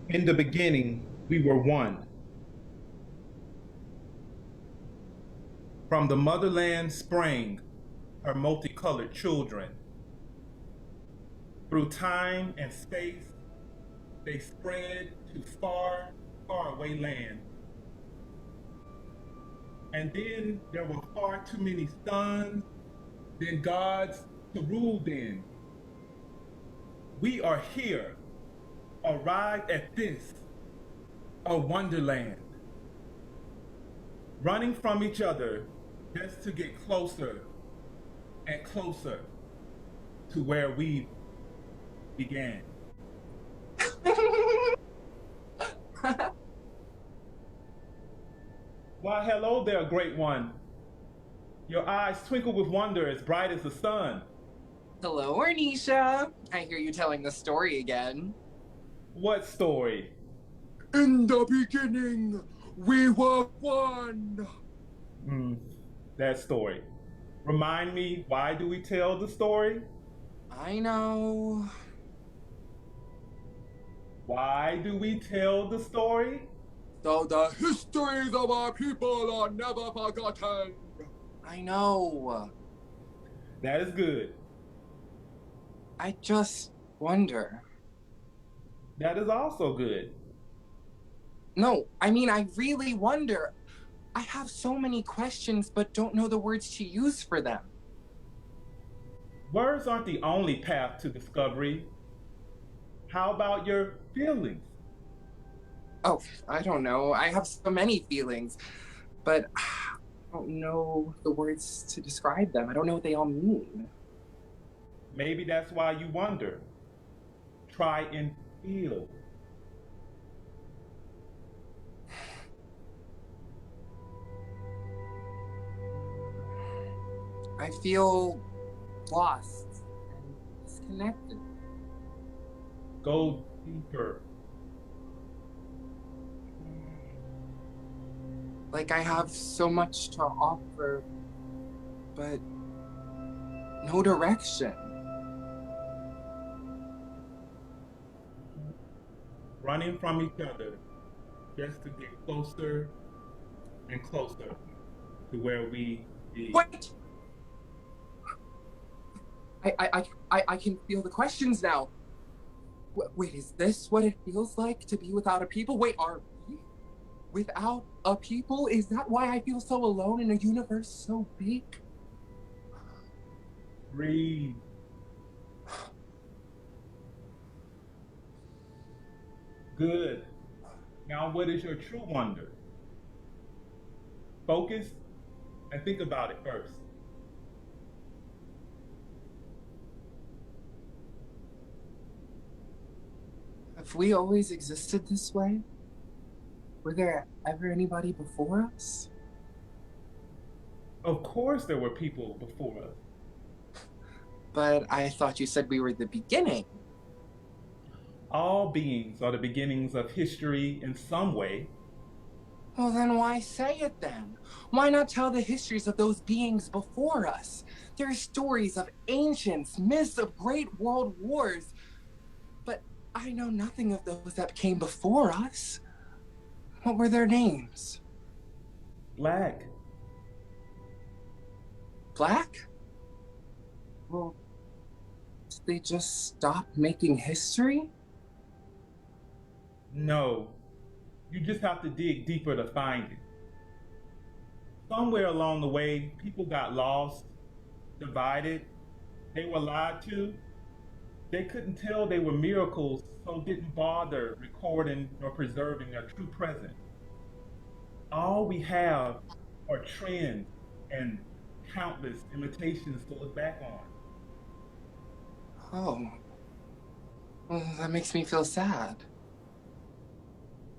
In the beginning, we were one. From the motherland sprang her multicolored children. Through time and space, they spread to far, far away lands. And then there were far too many sons, then gods to rule them. We are here, arrived at this, a wonderland. Running from each other just to get closer and closer to where we began. Why, hello there, great one. Your eyes twinkle with wonder as bright as the sun. Hello, Ornisha. I hear you telling the story again. What story? In the beginning, we were one. That story. Remind me, why do we tell the story? I know. Why do we tell the story? So the histories of our people are never forgotten. I know. That is good. I just wonder. That is also good. No, I mean, I really wonder. I have so many questions, but don't know the words to use for them. Words aren't the only path to discovery. How about your feelings? Oh, I don't know. I have so many feelings, but I don't know the words to describe them. I don't know what they all mean. Maybe that's why you wonder. Try and feel. I feel lost and disconnected. Go deeper. Like I have so much to offer, but no direction. Running from each other just to get closer and closer to where we be. Wait! I can feel the questions now. Wait, is this what it feels like to be without a people? Wait, are we without a people? Is that why I feel so alone in a universe so big? Breathe. Good. Now, what is your true wonder? Focus and think about it first. Have we always existed this way? Were there ever anybody before us? Of course there were people before us. But I thought you said we were the beginning. All beings are the beginnings of history in some way. Well, then why say it then? Why not tell the histories of those beings before us? There are stories of ancients, myths of great world wars. But I know nothing of those that came before us. What were their names? Black. Black? Well, did they just stop making history? No. You just have to dig deeper to find it. Somewhere along the way, people got lost, divided, they were lied to. They couldn't tell they were miracles, so didn't bother recording or preserving their true presence. All we have are trends and countless imitations to look back on. Oh. Well, that makes me feel sad.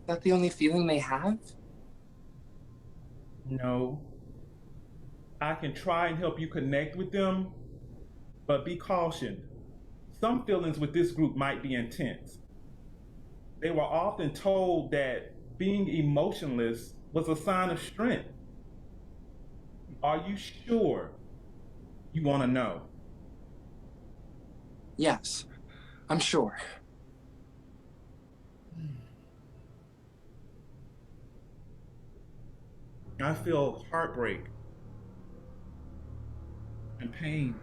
Is that the only feeling they have? No. I can try and help you connect with them, but be cautioned. Some feelings with this group might be intense. They were often told that being emotionless was a sign of strength. Are you sure You want to know? Yes, I'm sure. I feel heartbreak and pain.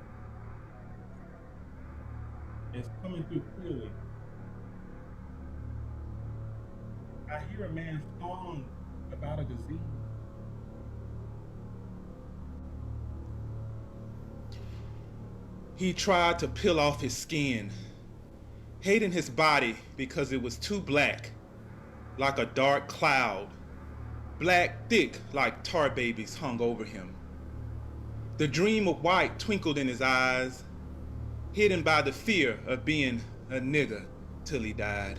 It's coming through clearly. I hear a man's song about a disease. He tried to peel off his skin, hating his body because it was too black, like a dark cloud, black thick like tar babies hung over him. The dream of white twinkled in his eyes, hidden by the fear of being a nigger till he died.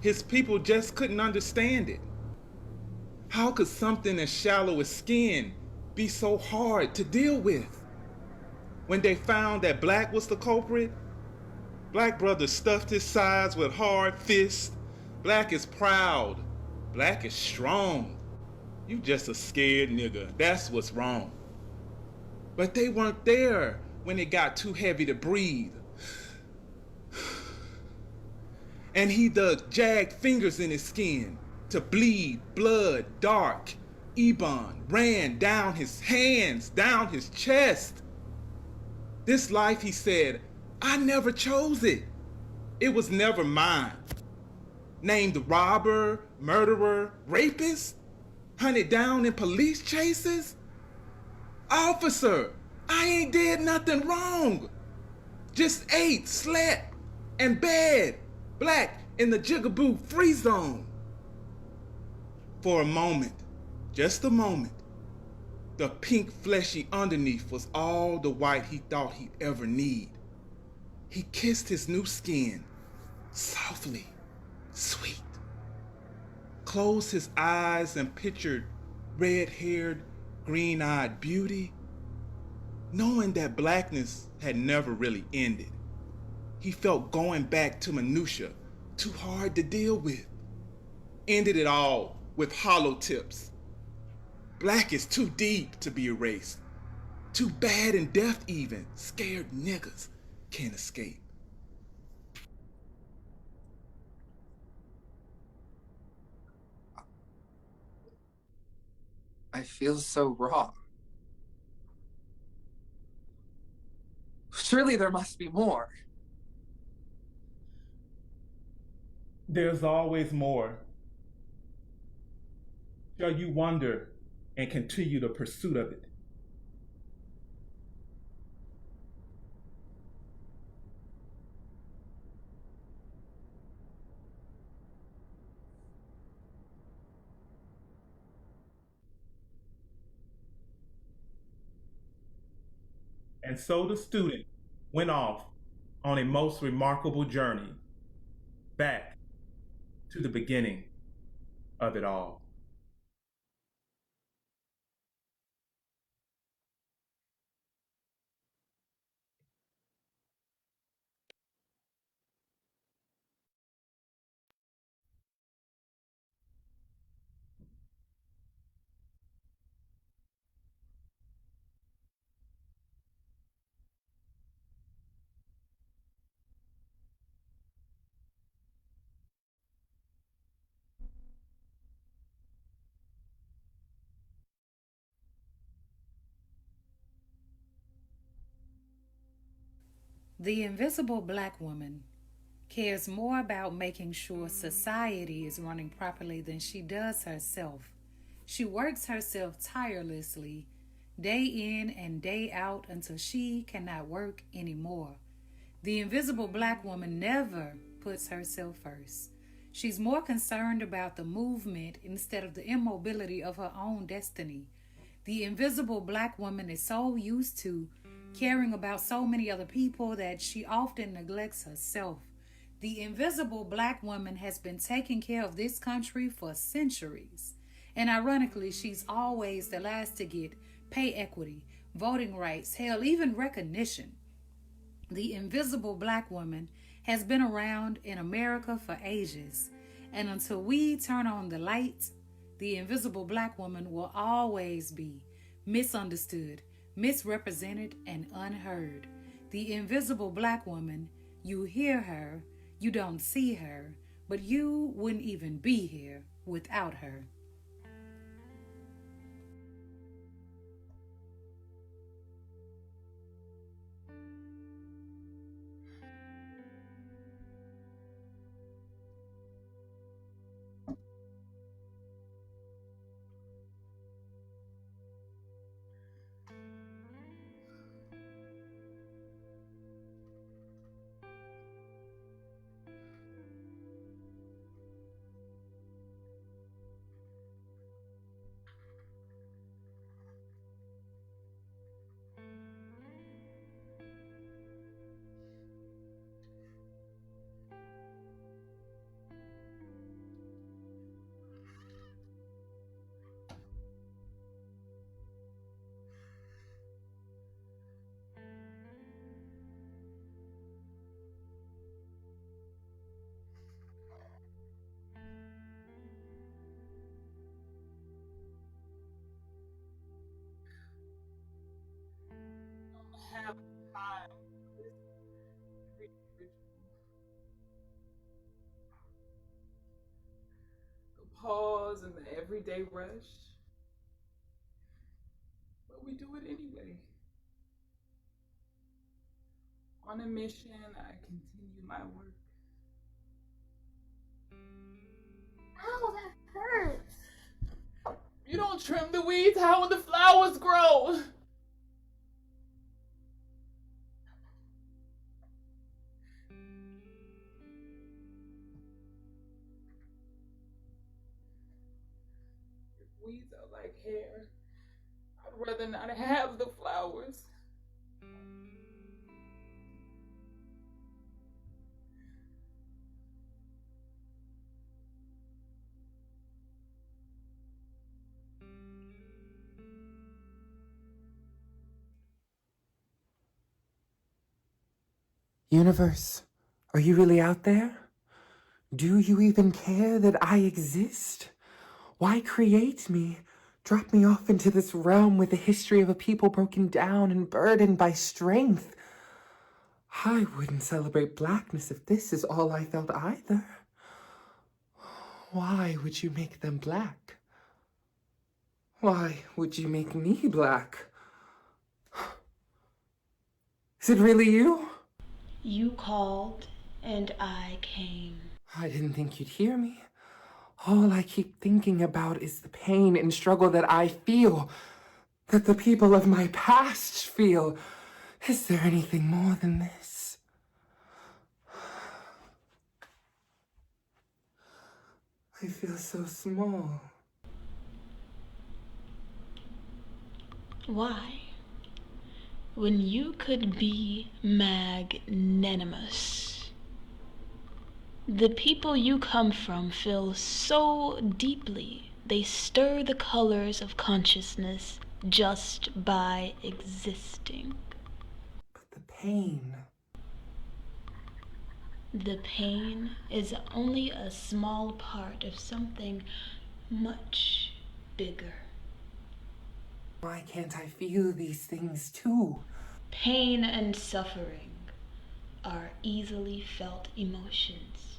His people just couldn't understand it. How could something as shallow as skin be so hard to deal with? When they found that black was the culprit, Black brother stuffed his sides with hard fists. Black is proud. Black is strong. You just a scared nigga. That's what's wrong. But they weren't there when it got too heavy to breathe. And he dug jagged fingers in his skin to bleed blood dark. Ebon ran down his hands, down his chest. This life, he said, I never chose it. It was never mine. Named robber, murderer, rapist, hunted down in police chases. Officer, I ain't did nothing wrong. Just ate, slept, and bed, black in the jigaboo free zone. For a moment, just a moment, the pink fleshy underneath was all the white he thought he'd ever need. He kissed his new skin, softly, sweet. Closed his eyes and pictured red-haired, green-eyed beauty. Knowing that blackness had never really ended, he felt going back to minutia too hard to deal with. Ended it all with hollow tips. Black is too deep to be erased. Too bad and death even. Scared niggas can't escape. I feel so raw. Surely there must be more. There's always more. Shall you wonder and continue the pursuit of it? And so the student went off on a most remarkable journey back to the beginning of it all. The invisible black woman cares more about making sure society is running properly than she does herself. She works herself tirelessly, day in and day out, until she cannot work anymore. The invisible black woman never puts herself first. She's more concerned about the movement instead of the immobility of her own destiny. The invisible black woman is so used to caring about so many other people that she often neglects herself. The invisible black woman has been taking care of this country for centuries. And ironically, she's always the last to get pay equity, voting rights, hell, even recognition. The invisible black woman has been around in America for ages. And until we turn on the light, the invisible black woman will always be misunderstood, misrepresented and unheard. The invisible black woman, you hear her, you don't see her, but you wouldn't even be here without her. Have time for this ritual. The pause and the everyday rush. But we do it anyway. On a mission, I continue my work. Ow, that hurts. You don't trim the weeds, how will the flowers grow? If weeds are like hair, I'd rather not have the flowers. Universe, are you really out there? Do you even care that I exist? Why create me? Drop me off into this realm with the history of a people broken down and burdened by strength. I wouldn't celebrate blackness if this is all I felt either. Why would you make them black? Why would you make me black? Is it really you? You called, and I came. I didn't think you'd hear me. All I keep thinking about is the pain and struggle that I feel, that the people of my past feel. Is there anything more than this? I feel so small. Why? When you could be magnanimous. The people you come from feel so deeply, they stir the colors of consciousness just by existing. But the pain. The pain is only a small part of something much bigger. Why can't I feel these things too? Pain and suffering are easily felt emotions.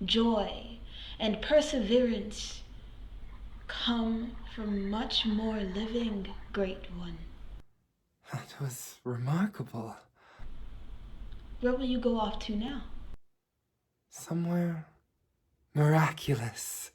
Joy and perseverance come from much more living, Great One. That was remarkable. Where will you go off to now? Somewhere miraculous.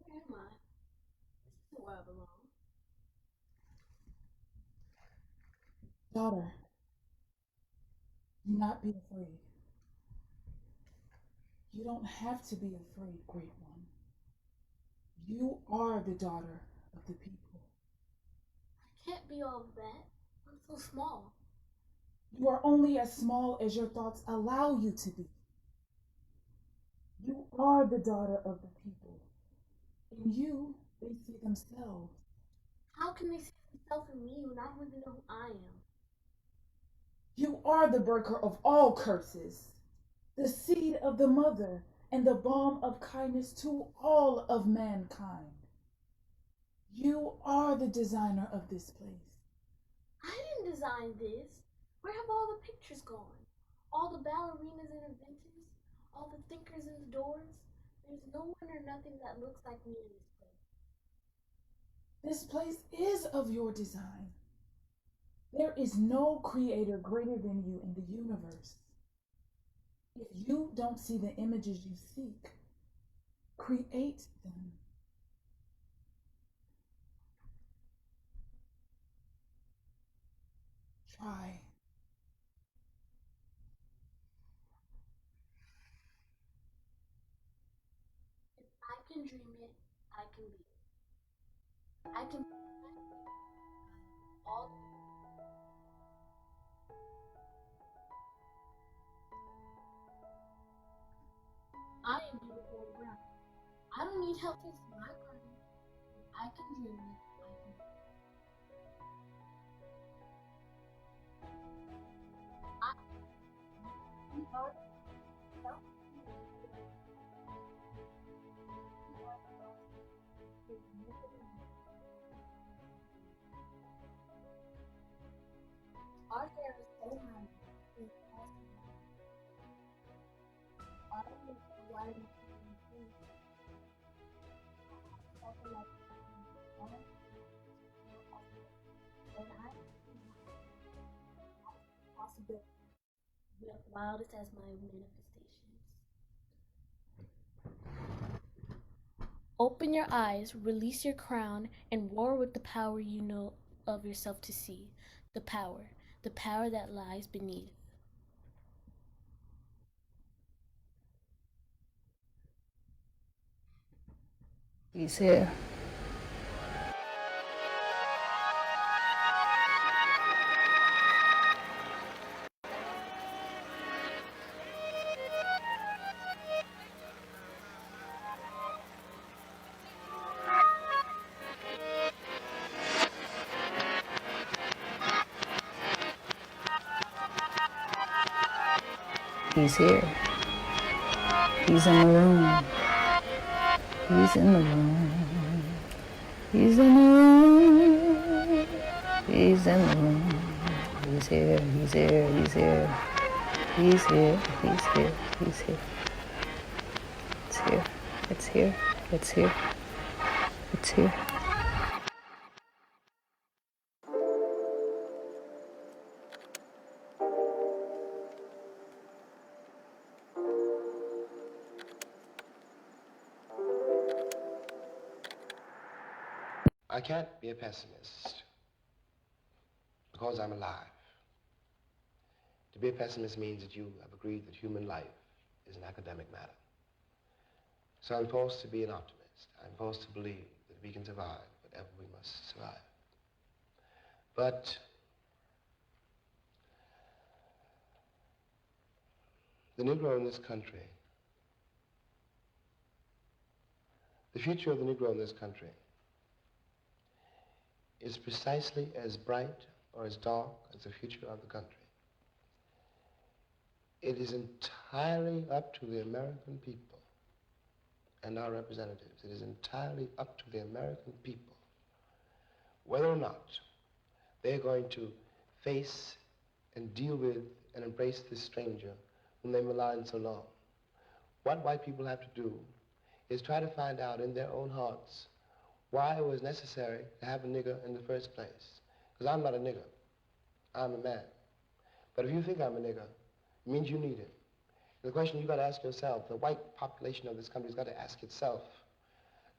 Where am I? This is where I belong. Daughter, do not be afraid. You don't have to be afraid, Great One. You are the daughter of the people. I can't be all of that. so small. You are only as small as your thoughts allow you to be. You are the daughter of the people. In you, they see themselves. How can they see themselves in me when I don't even know who I am? You are the breaker of all curses, the seed of the mother, and the balm of kindness to all of mankind. You are the designer of this place. I didn't design this. Where have all the pictures gone? All the ballerinas and inventors? All the thinkers and the doors? There's no one or nothing that looks like me in this place. This place is of your design. There is no creator greater than you in the universe. If you don't see the images you seek, create them. Try. If I can dream it, I can be it. I can all I am beautiful and brown. I don't need help fixing my garden. If I can dream it, I can be it. Our hair is so high. It's awesome. Our hair is so wide and thin. Something like and I possibility. The wildest as my manifestations. Open your eyes, release your crown, and war with the power you know of yourself to see. The power that lies beneath. He's here. He's here. He's in the room. He's in the room. He's in the room. He's in the room. He's here. He's here. He's here. He's here. He's here. He's here. It's here. It's here. It's here. It's here. I can't be a pessimist because I'm alive. To be a pessimist means that you have agreed that human life is an academic matter. So I'm forced to be an optimist. I'm forced to believe that we can survive whatever we must survive. But the Negro in this country, the future of the Negro in this country is precisely as bright or as dark as the future of the country. It is entirely up to the American people and our representatives. It is entirely up to the American people whether or not they're going to face and deal with and embrace this stranger whom they maligned so long. What white people have to do is try to find out in their own hearts why it was necessary to have a nigger in the first place. Because I'm not a nigger. I'm a man. But if you think I'm a nigger, it means you need it. The question you've got to ask yourself, the white population of this country has got to ask itself,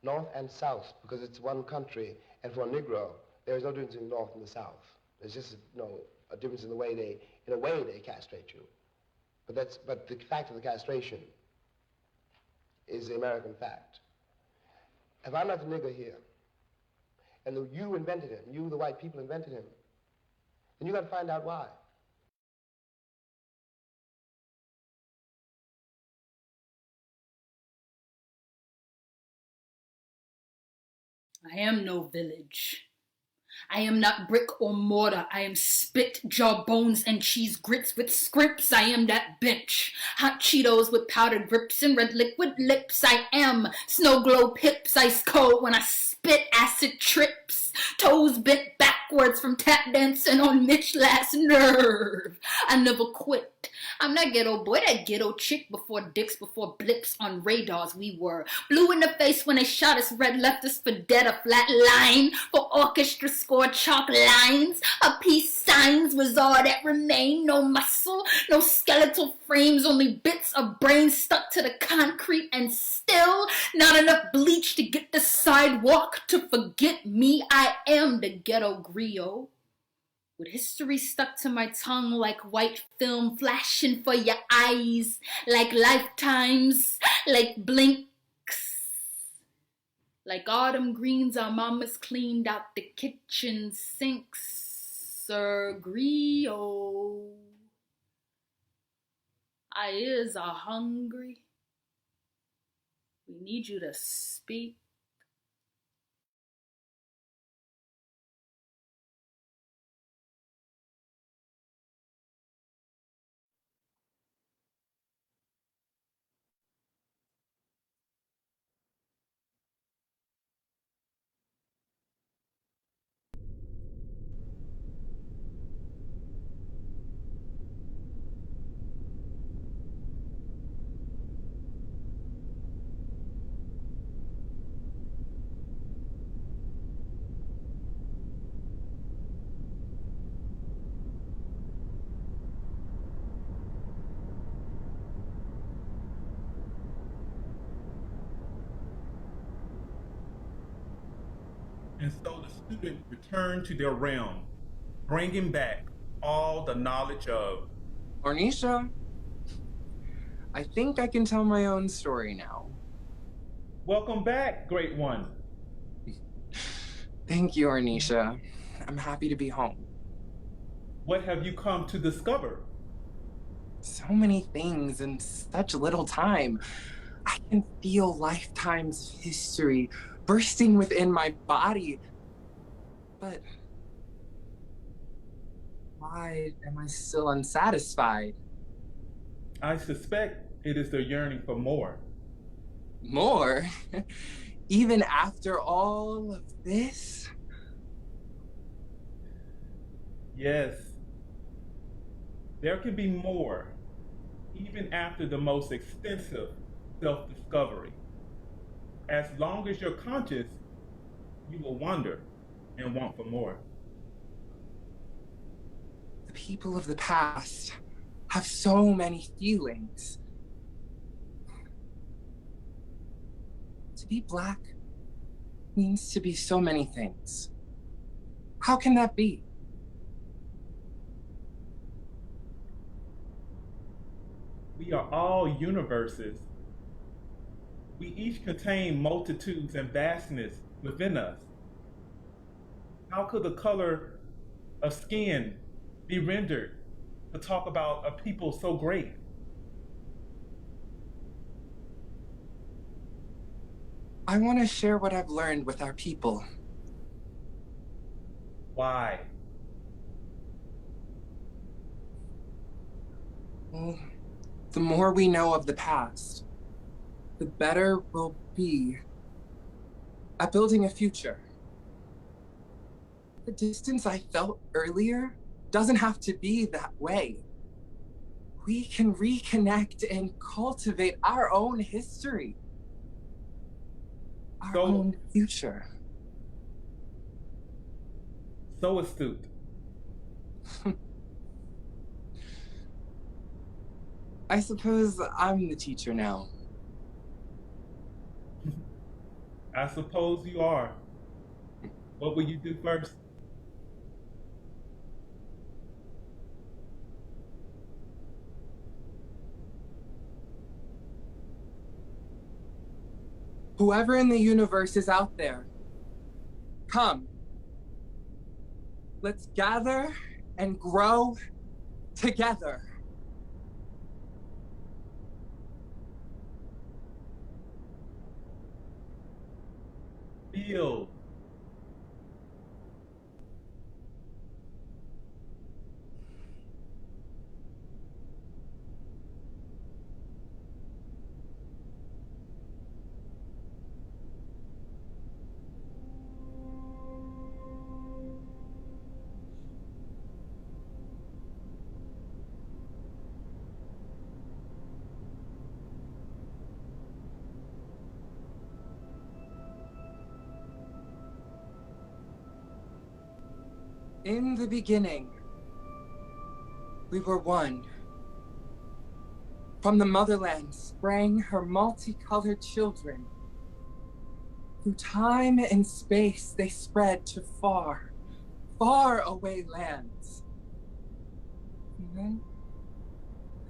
North and South, because it's one country, and for a Negro, there is no difference in the North and the South. There's just a difference in the way they castrate you. But the fact of the castration is the American fact. If I'm not the nigger here, and you invented him, you, the white people, invented him, then you got to find out why. I am no village. I am not brick or mortar. I am spit, jaw bones, and cheese grits with scripts. I am that bench. Hot Cheetos with powdered grips and red liquid lips. I am snow glow pips, ice cold when I spit, acid trips. Toes bent backwards from tap dancing on Mitch last nerve. I never quit. I'm that ghetto boy, that ghetto chick before dicks, before blips on radars we were. Blue in the face when they shot us, red left us for dead, a flat line for orchestra score chalk lines. A peace signs was all that remained. No muscle, no skeletal frames, only bits of brain stuck to the concrete, and still not enough bleach to get the sidewalk to forget me. I am the ghetto griot, with history stuck to my tongue like white film flashing for your eyes, like lifetimes, like blinks, like autumn greens our mamas cleaned out the kitchen sinks. Sir griot, our ears are hungry. We need you to speak. And so the student returned to their realm, bringing back all the knowledge of Ornisha, I think I can tell my own story now. Welcome back, Great One. Thank you, Ornisha. I'm happy to be home. What have you come to discover? So many things in such little time. I can feel lifetimes of history bursting within my body. But why am I still unsatisfied? I suspect it is the yearning for more. More? Even after all of this? Yes. There can be more, even after the most extensive self-discovery. As long as you're conscious, you will wonder and want for more. The people of the past have so many feelings. To be Black means to be so many things. How can that be? We are all universes. We each contain multitudes and vastness within us. How could the color of skin be rendered to talk about a people so great? I want to share what I've learned with our people. Why? Well, the more we know of the past, the better we'll be at building a future. The distance I felt earlier doesn't have to be that way. We can reconnect and cultivate our own history, our own future. So astute. I suppose I'm the teacher now. I suppose you are. What will you do first? Whoever in the universe is out there, come. Let's gather and grow together. Feel. In the beginning, we were one. From the motherland sprang her multicolored children. Through time and space, they spread to far, far away lands. And then,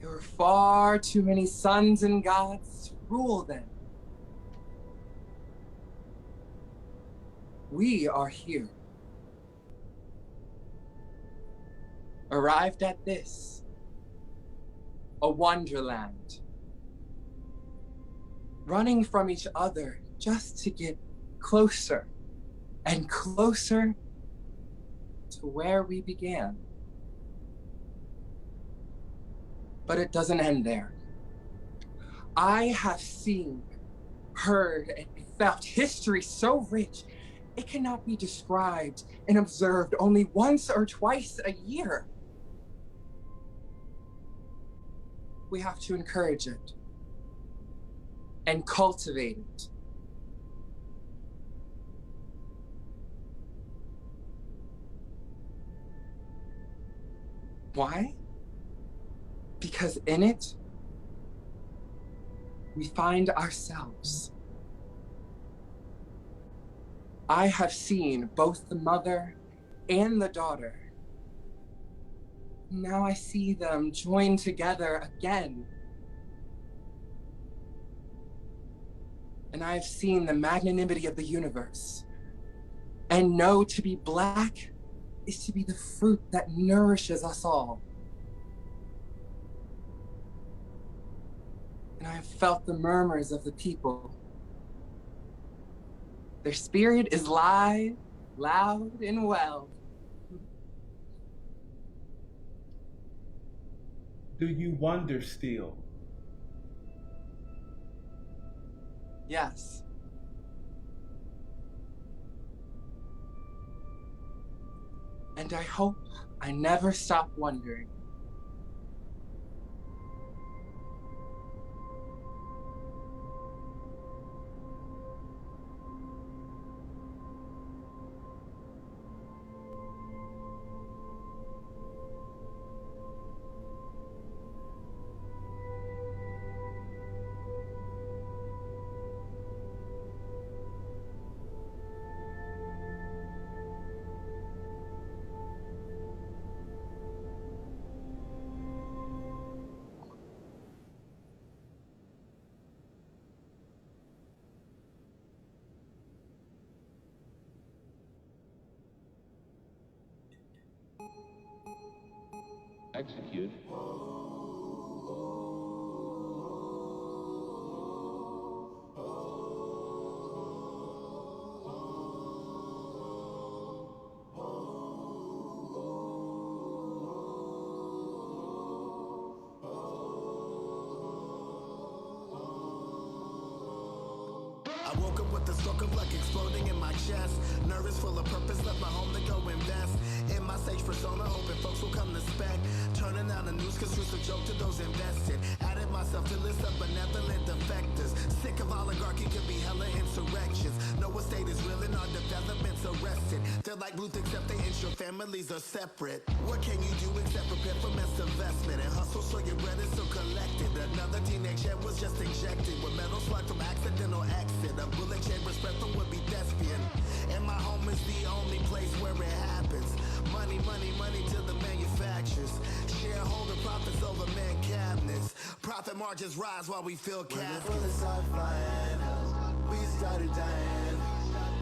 there were far too many sons and gods to rule them. We are here. Arrived at this, a wonderland. Running from each other just to get closer and closer to where we began. But it doesn't end there. I have seen, heard, and felt history so rich, it cannot be described and observed only once or twice a year. We have to encourage it and cultivate it. Why? Because in it, we find ourselves. I have seen both the mother and the daughter. Now I see them joined together again. And I have seen the magnanimity of the universe and know to be Black is to be the fruit that nourishes us all. And I have felt the murmurs of the people. Their spirit is live, loud, and well. Do you wonder still? Yes. And I hope I never stop wondering. Execute. I woke up with a stroke of luck exploding in my chest. Nervous, full of purpose, left my home to go invest in my stage persona, hoping folks will come to spec. Turning down the news, cause truth's a joke to those invested. Added myself to list of benevolent defectors. Sick of oligarchy, could be hella insurrections. No estate is real and our development's arrested. They're like Bluth, except they ensure families are separate. What can you do except prepare for mass investment and hustle so your bread is so collected? Another teenage head was just injected with metal slug from accidental exit. A bullet chamber spread from would be thespian. And my home is the only place where it happens. Money, money, money to the manufacturers. Shareholder profits over man cabinets. Profit margins rise while we fill caskets. When the bullets are flying, we started dying.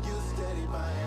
You steady buying.